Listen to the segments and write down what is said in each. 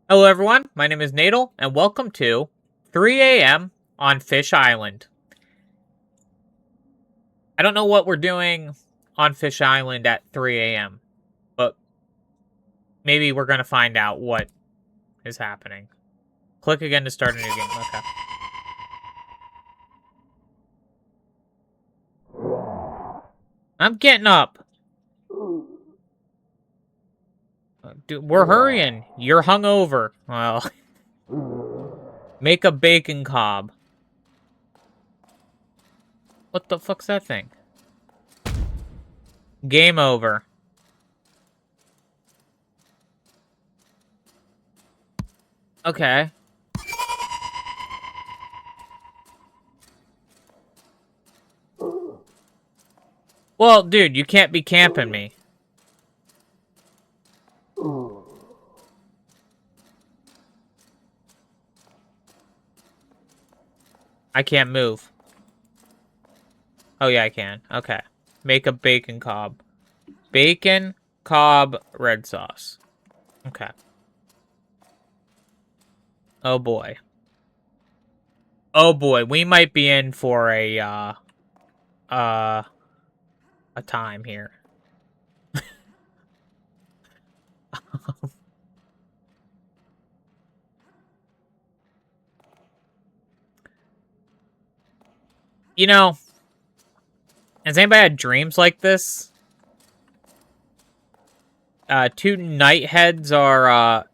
Hello, everyone. My name is Nadal, and welcome to 3 a.m. on Fish Island. I don't know what we're doing on Fish Island at 3 a.m., but maybe we're going to find out what is happening. Click again to start a new game. Okay. I'm getting up. Dude, we're hurrying. You're hungover. Well, make a bacon cob. What the fuck's that thing? Game over. Okay. Well, dude, you can't be camping me. I can't move. Oh, yeah, I can. Okay. Make a bacon cob. Bacon, cob, red sauce. Okay. Oh, boy. Oh, boy. We might be in for a time here. You know, has anybody had dreams like this? Two night heads are,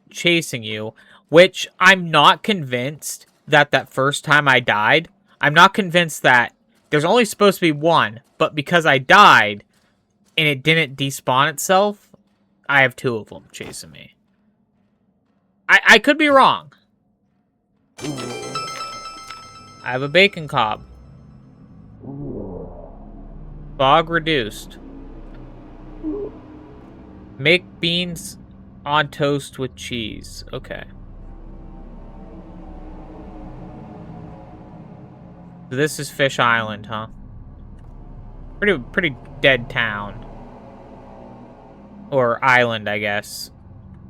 chasing you, which I'm not convinced that first time I died, I'm not convinced that there's only supposed to be one, but because I died and it didn't despawn itself, I have two of them chasing me. I could be wrong. I have a bacon cob. Fog reduced. Make beans on toast with cheese. Okay. So this is Fish Island, huh? Pretty dead town. Or island, I guess.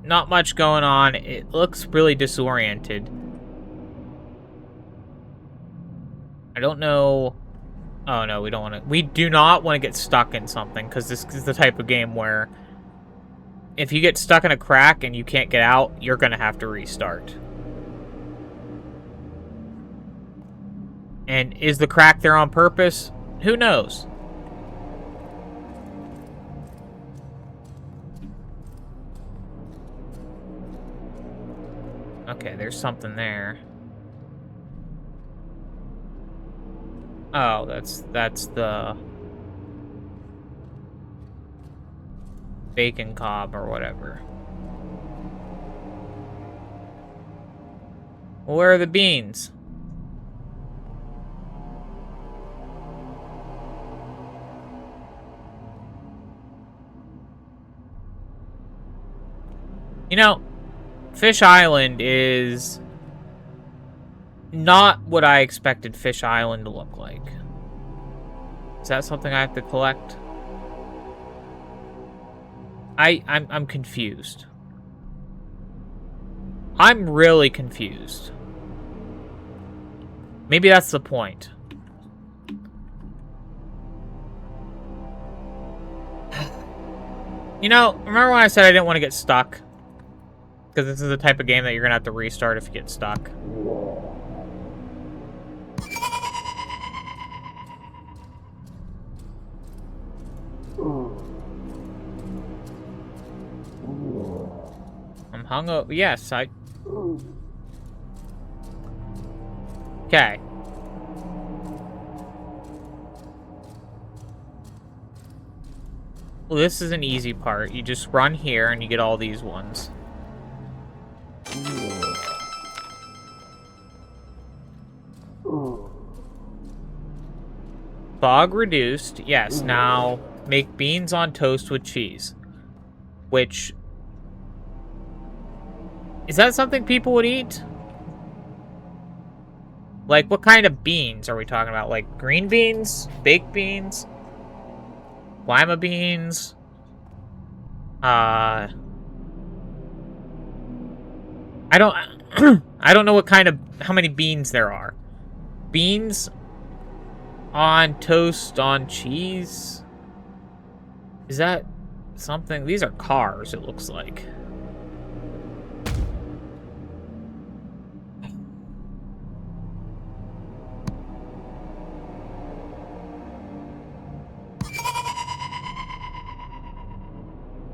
Not much going on. It looks really disoriented. I don't know. Oh, no, we don't want to. We do not want to get stuck in something, because this is the type of game where if you get stuck in a crack and you can't get out, you're going to have to restart. And is the crack there on purpose? Who knows? Okay, there's something there. Oh, that's the bacon cob or whatever. Where are the beans? You know, Fish Island is not what I expected Fish Island to look like. Is that something I have to collect? I'm confused. I'm really confused. Maybe that's the point. You know, remember when I said I didn't want to get stuck? Because this is the type of game that you're going to have to restart if you get stuck. I'm hungover. Yes, I... Okay. Well, this is an easy part. You just run here and you get all these ones. Fog reduced. Yes, now make beans on toast with cheese. Which... Is that something people would eat? Like, what kind of beans are we talking about? Like, green beans? Baked beans? Lima beans? I don't... I don't know what kind of... how many beans there are. Beans on toast on cheese? Is that something? These are cars, it looks like.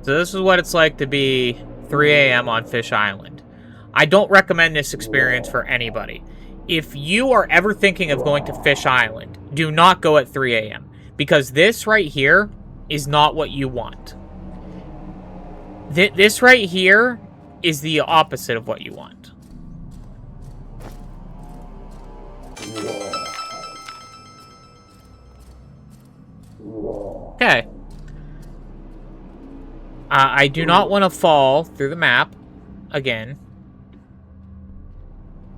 So this is what it's like to be 3 a.m. on Fish Island. I don't recommend this experience for anybody. If you are ever thinking of going to Fish Island, do not go at 3 a.m. because this right here is not what you want. This right here is the opposite of what you want. Okay. I do not want to fall through the map again.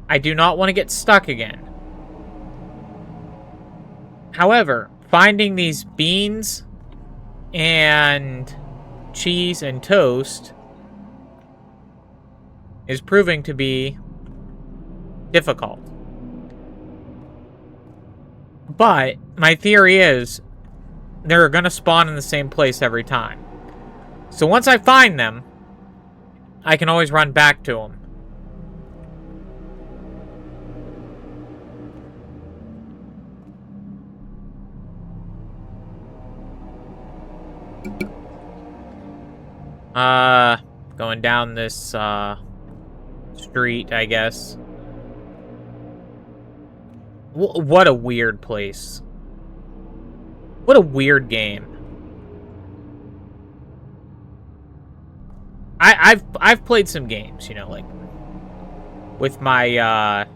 I do not want to get stuck again. However, finding these beans and cheese and toast is proving to be difficult. But my theory is they're going to spawn in the same place every time. So once I find them, I can always run back to them. Going down this, street, I guess. What a weird place. What a weird game. I've played some games, you know, like with my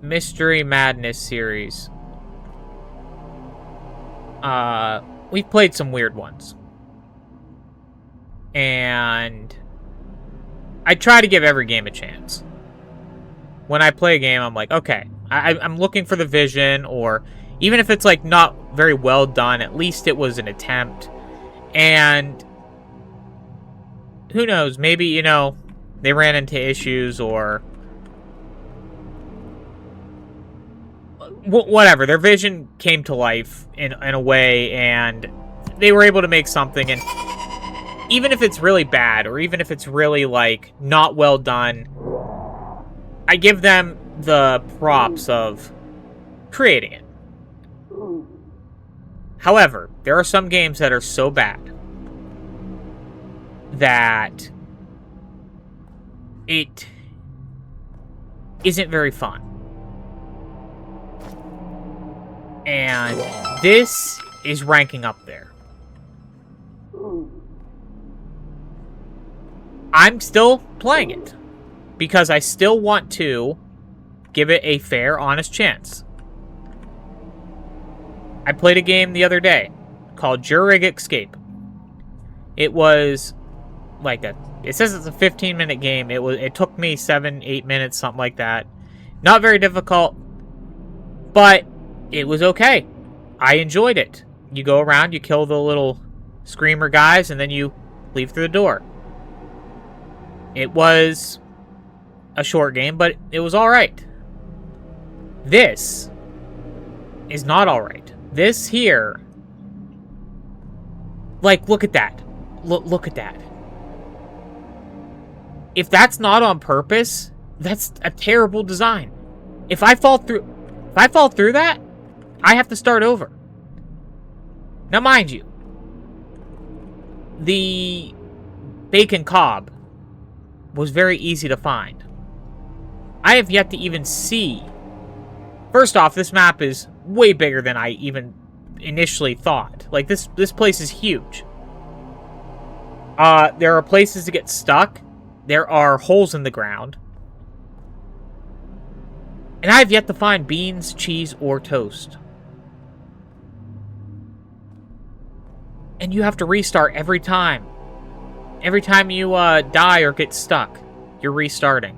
Mystery Madness series. We've played some weird ones. And I try to give every game a chance. When I play a game, I'm like, okay, I'm looking for the vision, or even if it's like not very well done, at least it was an attempt. And who knows, maybe, you know, they ran into issues or whatever. Their vision came to life in a way, and they were able to make something. And even if it's really bad, or even if it's really, like, not well done, I give them the props of creating it. However, there are some games that are so bad that it isn't very fun. And this is ranking up there. I'm still playing it because I still want to give it a fair, honest chance. I played a game the other day called Jurig Escape. It was like it says it's a 15-minute game. It took me 7-8 minutes, something like that. Not very difficult, but it was okay. I enjoyed it. You go around, you kill the little screamer guys, and then you leave through the door. It was a short game, but it was alright. This is not alright. This here, like, look at that. Look at that. If that's not on purpose, that's a terrible design. If I fall through that, I have to start over. Now, mind you, the bacon cob was very easy to find. I have yet to even see. First off, this map is way bigger than I even initially thought. Like, this place is huge. There are places to get stuck. There are holes in the ground. And I have yet to find beans, cheese, or toast. And you have to restart every time. Every time you die or get stuck, you're restarting.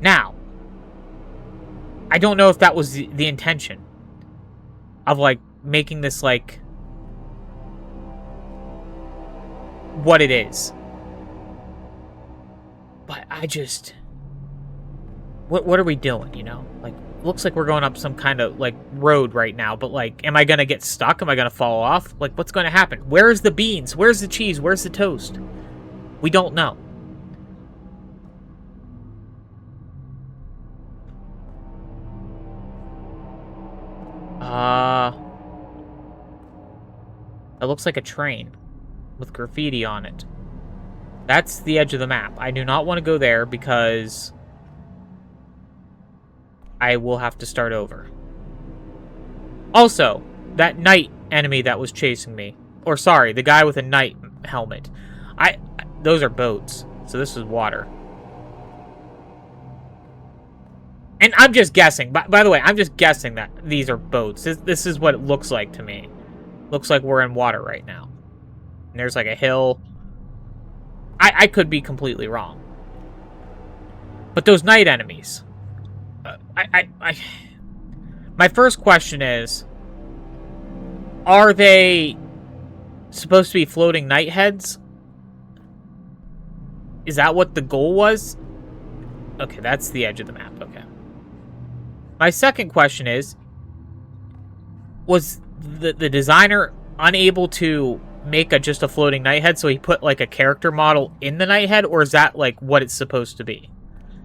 Now, I don't know if that was the intention of, like, making this, like, what it is. But I just... What are we doing, you know? Like, looks like we're going up some kind of, like, road right now. But, like, am I going to get stuck? Am I going to fall off? Like, what's going to happen? Where's the beans? Where's the cheese? Where's the toast? We don't know. It looks like a train with graffiti on it. That's the edge of the map. I do not want to go there because I will have to start over. Also, that knight enemy that was chasing me, or sorry, the guy with a knight helmet. Those are boats, so this is water. And I'm just guessing. By the way, I'm just guessing that these are boats. This is what it looks like to me. Looks like we're in water right now. And there's like a hill. I could be completely wrong. But those night enemies. My first question is, are they supposed to be floating night heads? Is that what the goal was? Okay, that's the edge of the map. Okay. My second question is, was the designer unable to make just a floating nighthead, so he put like a character model in the nighthead, or is that like what it's supposed to be?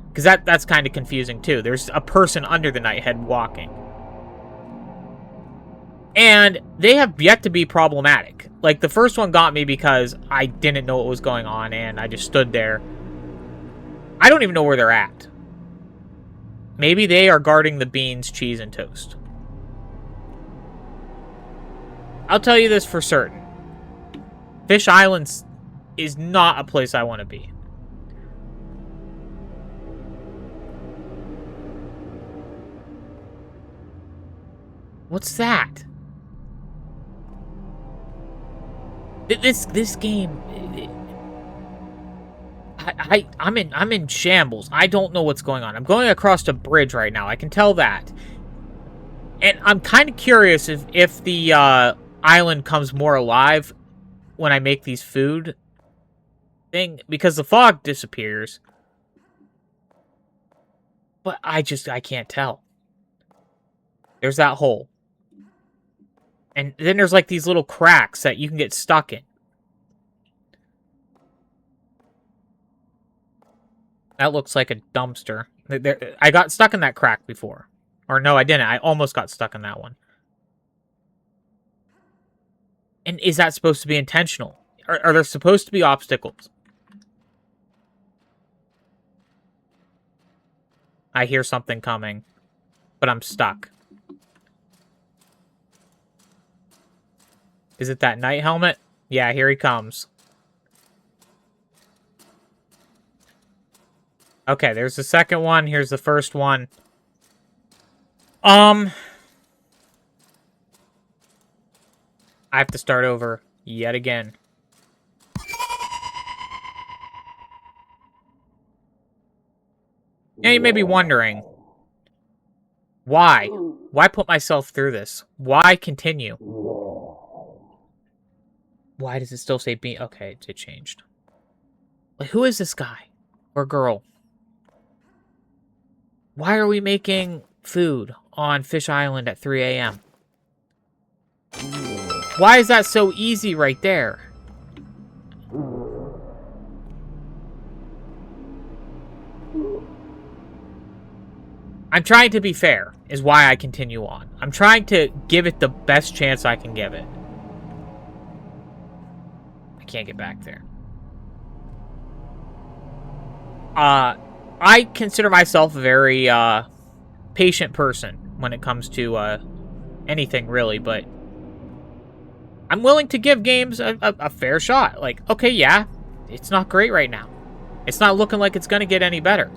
Because that's kind of confusing too. There's a person under the nighthead walking. And they have yet to be problematic. Like, the first one got me because I didn't know what was going on, and I just stood there. I don't even know where they're at. Maybe they are guarding the beans, cheese, and toast. I'll tell you this for certain. Fish Island is not a place I want to be. What's that? This game, I'm in shambles. I don't know what's going on. I'm going across a bridge right now. I can tell that. And I'm kind of curious if the island comes more alive when I make these food thing, because the fog disappears. But I can't tell. There's that hole. And then there's like these little cracks that you can get stuck in. That looks like a dumpster. I got stuck in that crack before. Or no, I didn't. I almost got stuck in that one. And is that supposed to be intentional? Are there supposed to be obstacles? I hear something coming, but I'm stuck. Is it that knight helmet? Yeah, here he comes. Okay, there's the second one. Here's the first one. I have to start over yet again. Now you may be wondering, why? Why put myself through this? Why continue? Why does it still say B? Okay, it changed. Like, who is this guy? Or girl? Why are we making food on Fish Island at 3 a.m.? Why is that so easy right there? I'm trying to be fair, is why I continue on. I'm trying to give it the best chance I can give it. Can't get back there. I consider myself a very patient person when it comes to anything really, but I'm willing to give games a fair shot. Like, okay, yeah, it's not great right now. It's not looking like it's gonna get any better,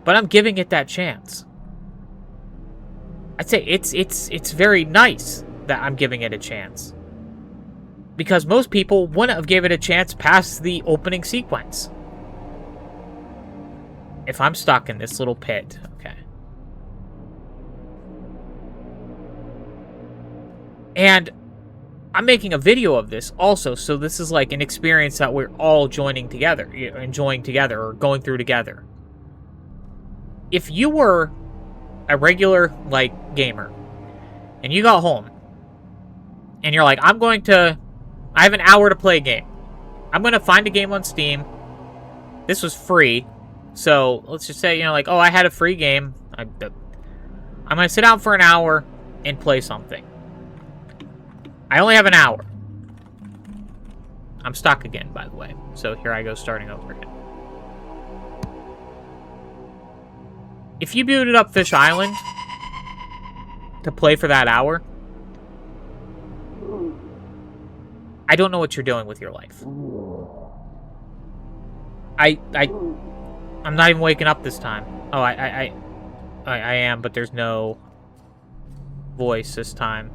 but I'm giving it that chance. I'd say it's very nice that I'm giving it a chance. Because most people wouldn't have gave it a chance past the opening sequence. If I'm stuck in this little pit, okay. And I'm making a video of this also, so this is like an experience that we're all joining together, enjoying together, or going through together. If you were a regular, like, gamer, and you got home, and you're like, I have an hour to play a game. I'm going to find a game on Steam. This was free. So, let's just say, like, oh, I had a free game. I'm going to sit down for an hour and play something. I only have an hour. I'm stuck again, by the way. So, here I go starting over again. If you booted up Fish Island to play for that hour, I don't know what you're doing with your life. I'm not even waking up this time. Oh, I am, but there's no voice this time.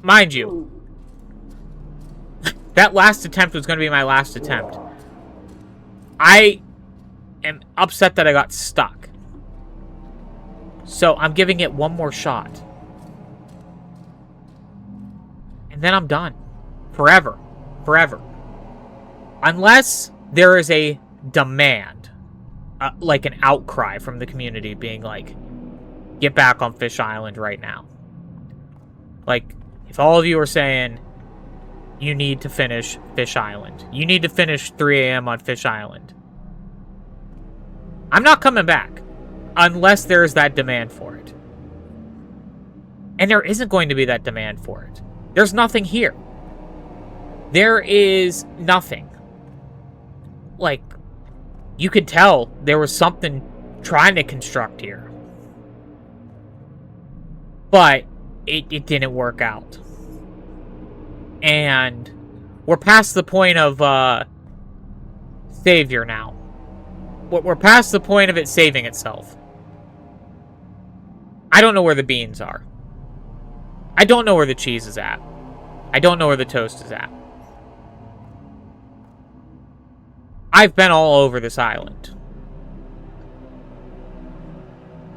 Mind you, that last attempt was going to be my last attempt. I am upset that I got stuck. So I'm giving it one more shot. And then I'm done. Forever. Forever. Unless there is a demand. Like an outcry from the community being like, get back on Fish Island right now. Like, if all of you are saying, you need to finish Fish Island. You need to finish 3 a.m. on Fish Island. I'm not coming back. Unless there is that demand for it. And there isn't going to be that demand for it. There's nothing here. There is nothing. Like, you could tell there was something trying to construct here. But it didn't work out. And we're past the point of savior now. We're past the point of it saving itself. I don't know where the beans are. I don't know where the cheese is at. I don't know where the toast is at. I've been all over this island.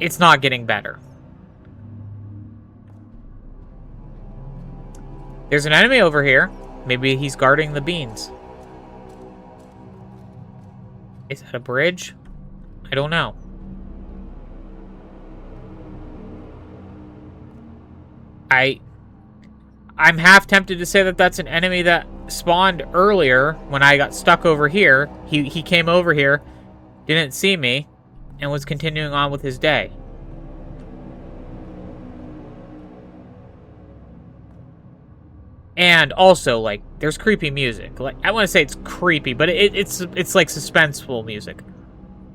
It's not getting better. There's an enemy over here. Maybe he's guarding the beans. Is that a bridge? I don't know. I'm half tempted to say that that's an enemy that spawned earlier when I got stuck over here. He came over here, didn't see me, and was continuing on with his day. And also, like, there's creepy music. Like, I want to say it's creepy, but it's like suspenseful music.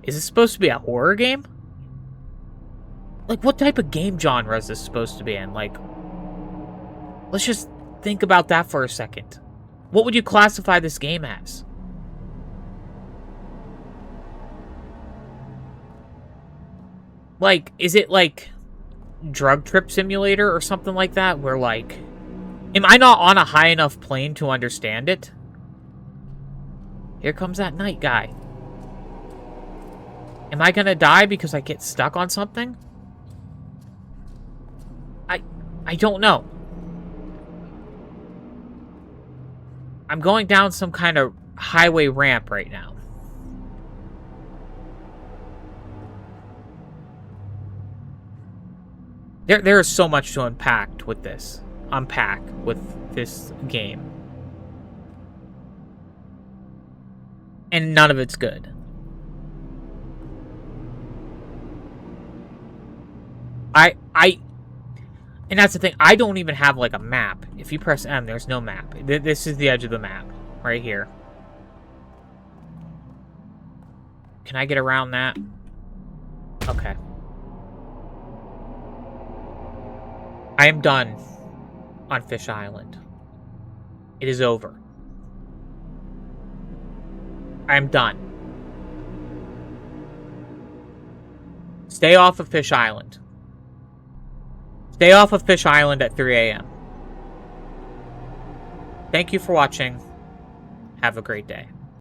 Is this supposed to be a horror game? Like, what type of game genre is this supposed to be in? Like, let's just think about that for a second. What would you classify this game as? Like, is it like Drug Trip Simulator or something like that? Where, like, am I not on a high enough plane to understand it? Here comes that night guy. Am I gonna die because I get stuck on something? I don't know. I'm going down some kind of highway ramp right now. There is so much to unpack with this game. And none of it's good. And that's the thing, I don't even have like a map. If you press M, there's no map. This is the edge of the map, right here. Can I get around that? Okay. I am done on Fish Island. It is over. I am done. Stay off of Fish Island. Stay off of Fish Island at 3 a.m. Thank you for watching. Have a great day.